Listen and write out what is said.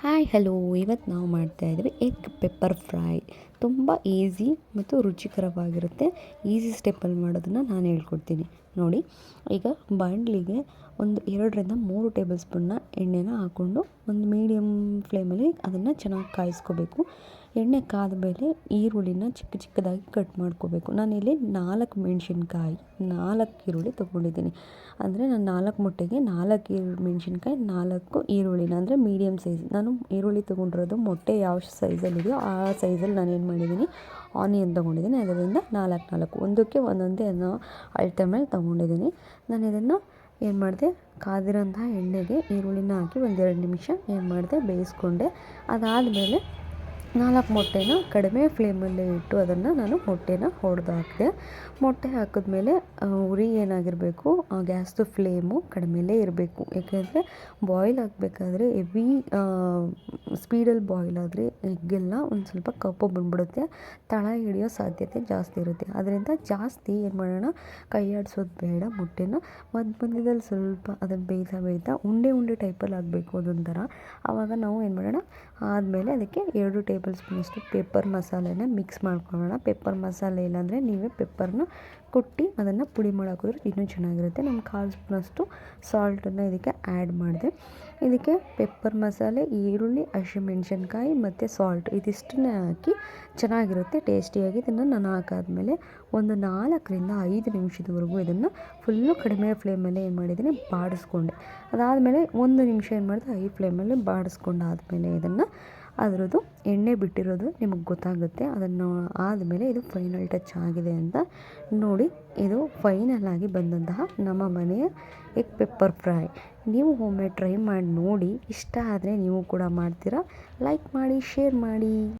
Hi hello, ಇವತ್ತು ನಾವು ಮಾಡ್ತಾಯಿದ್ದೀವಿ ಎಗ್ ಪೆಪ್ಪರ್ ಫ್ರೈ. ತುಂಬ ಈಸಿ ಮತ್ತು ರುಚಿಕರವಾಗಿರುತ್ತೆ. ಈಸಿ ಸ್ಟೆಪ್ಪಲ್ಲಿ ಮಾಡೋದನ್ನು ನಾನು ಹೇಳ್ಕೊಡ್ತೀನಿ ನೋಡಿ. ಈಗ ಬಾಣಲಿಗೆ ಒಂದು 2 ರಿಂದ 3 ಟೇಬಲ್ ಸ್ಪೂನ್ನ ಎಣ್ಣೆನ ಹಾಕ್ಕೊಂಡು ಒಂದು ಮೀಡಿಯಮ್ ಫ್ಲೇಮಲ್ಲಿ ಅದನ್ನು ಚೆನ್ನಾಗಿ ಕಾಯಿಸ್ಕೋಬೇಕು. ಎಣ್ಣೆ ಕಾದ ಮೇಲೆ ಈರುಳ್ಳಿನ ಚಿಕ್ಕ ಚಿಕ್ಕದಾಗಿ ಕಟ್ ಮಾಡ್ಕೋಬೇಕು. ನಾನಿಲ್ಲಿ 4 ಮೆಣಸಿನ್ಕಾಯಿ 4 ಈರುಳ್ಳಿ ತೊಗೊಂಡಿದ್ದೀನಿ. ಅಂದರೆ ನಾನು 4 ಮೊಟ್ಟೆಗೆ 4 ಮೆಣಸಿನ್ಕಾಯಿ 4 ಈರುಳ್ಳಿನ ಅಂದರೆ ಮೀಡಿಯಮ್ ಸೈಜ್. ನಾನು ಈರುಳ್ಳಿ ತೊಗೊಂಡಿರೋದು ಮೊಟ್ಟೆ ಯಾವ ಸೈಜಲ್ಲಿದೆಯೋ ಆ ಸೈಜಲ್ಲಿ ನಾನು ಏನು ಮಾಡಿದ್ದೀನಿ, ಆನಿಯನ್ ತೊಗೊಂಡಿದ್ದೀನಿ. ಅದರಿಂದ 4 ಒಂದಕ್ಕೆ ಒಂದೊಂದೇ ಅನ್ನೋ ಅಳತೆ ಮೇಲೆ ತೊಗೊಂಡಿದ್ದೀನಿ. ನಾನು ಇದನ್ನು ಏನು ಮಾಡಿದೆ, ಕಾದಿರೋಂಥ ಎಣ್ಣೆಗೆ ಈರುಳ್ಳಿನ ಹಾಕಿ 1-2 ನಿಮಿಷ ಏನು ಮಾಡಿದೆ, ಬೇಯಿಸ್ಕೊಂಡೆ. ಅದಾದಮೇಲೆ 4 ಮೊಟ್ಟೆನ ಕಡಿಮೆ ಫ್ಲೇಮಲ್ಲೇ ಇಟ್ಟು ಅದನ್ನು ನಾನು ಮೊಟ್ಟೆನ ಹೊಡೆದು ಹಾಕಿದೆ. ಮೊಟ್ಟೆ ಹಾಕಿದ್ಮೇಲೆ ಉರಿ ಏನಾಗಿರಬೇಕು, ಗ್ಯಾಸ್ದು ಫ್ಲೇಮು ಕಡಿಮೆಲೇ ಇರಬೇಕು. ಯಾಕೆಂದರೆ ಬಾಯ್ಲ್ ಆಗಬೇಕಾದ್ರೆ ಹೆವಿ ಸ್ಪೀಡಲ್ಲಿ ಬಾಯ್ಲ್ ಆದರೆ ಎಗ್ಗೆಲ್ಲ ಒಂದು ಸ್ವಲ್ಪ ಕಪ್ಪು ಬಂದ್ಬಿಡುತ್ತೆ, ತಳ ಹಿಡಿಯೋ ಸಾಧ್ಯತೆ ಜಾಸ್ತಿ ಇರುತ್ತೆ. ಅದರಿಂದ ಜಾಸ್ತಿ ಏನು ಮಾಡೋಣ, ಕೈ ಆಡಿಸೋದು ಬೇಡ. ಮೊಟ್ಟೆನ ಮಧ್ಯದಲ್ಲಿ ಸ್ವಲ್ಪ ಅದನ್ನು ಬೇಯ್ತಾ ಉಂಡೆ ಟೈಪಲ್ಲಿ ಆಗಬೇಕು ಅದೊಂಥರ. ಆವಾಗ ನಾವು ಏನು ಮಾಡೋಣ, ಆದಮೇಲೆ ಅದಕ್ಕೆ 2 ಟೇಬಲ್ ಸ್ಪೂನಷ್ಟು ಪೆಪ್ಪರ್ ಮಸಾಲೆನ ಮಿಕ್ಸ್ ಮಾಡ್ಕೊಳ್ಳೋಣ. ಪೆಪ್ಪರ್ ಮಸಾಲೆ ಇಲ್ಲಾಂದರೆ ನೀವೇ ಪೆಪ್ಪರ್ನ ಕುಟ್ಟಿ ಅದನ್ನು ಪುಡಿ ಮಾಡೋಕ್ಕೋದ್ರೆ ಇನ್ನೂ ಚೆನ್ನಾಗಿರುತ್ತೆ. ನಾನು 1/4 ಸ್ಪೂನಷ್ಟು ಸಾಲ್ಟನ್ನು ಇದಕ್ಕೆ ಆ್ಯಡ್ ಮಾಡಿದೆ. ಇದಕ್ಕೆ ಪೆಪ್ಪರ್ ಮಸಾಲೆ, ಈರುಳ್ಳಿ, ಹಸಿಮೆಣ್ಸಿನ್ಕಾಯಿ ಮತ್ತು ಸಾಲ್ಟ್ ಇದಿಷ್ಟನ್ನೇ ಹಾಕಿ ಚೆನ್ನಾಗಿರುತ್ತೆ ಟೇಸ್ಟಿಯಾಗಿ. ಇದನ್ನು ನಾನು ಹಾಕಾದ್ಮೇಲೆ ಒಂದು 4-5 ನಿಮಿಷದವರೆಗೂ ಇದನ್ನು ಫುಲ್ಲು ಕಡಿಮೆ ಫ್ಲೇಮಲ್ಲೇ ಏನು ಮಾಡಿದ್ದೀನಿ, ಬಾಡಿಸ್ಕೊಂಡೆ. ಅದಾದಮೇಲೆ 1 ನಿಮಿಷ ಏನು ಮಾಡಿದೆ, ಹೈ ಫ್ಲೇಮಲ್ಲಿ ಬಾಡಿಸ್ಕೊಂಡಾದಮೇಲೆ ಇದನ್ನು ಅದರದ್ದು ಎಣ್ಣೆ ಬಿಟ್ಟಿರೋದು ನಿಮಗೆ ಗೊತ್ತಾಗುತ್ತೆ. ಅದನ್ನು ಆದಮೇಲೆ ಇದು ಫೈನಲ್ ಟಚ್ ಆಗಿದೆ ಅಂತ ನೋಡಿ. ಇದು ಫೈನಲ್ ಆಗಿ ಬಂದಂತಹ ನಮ್ಮ ಮನೆಯ ಎಗ್ ಪೆಪ್ಪರ್ ಫ್ರೈ. ನೀವು ಒಮ್ಮೆ ಟ್ರೈ ಮಾಡಿ ನೋಡಿ. ಇಷ್ಟ ಆದರೆ ನೀವು ಕೂಡ ಮಾಡ್ತೀರಾ. ಲೈಕ್ ಮಾಡಿ, ಶೇರ್ ಮಾಡಿ.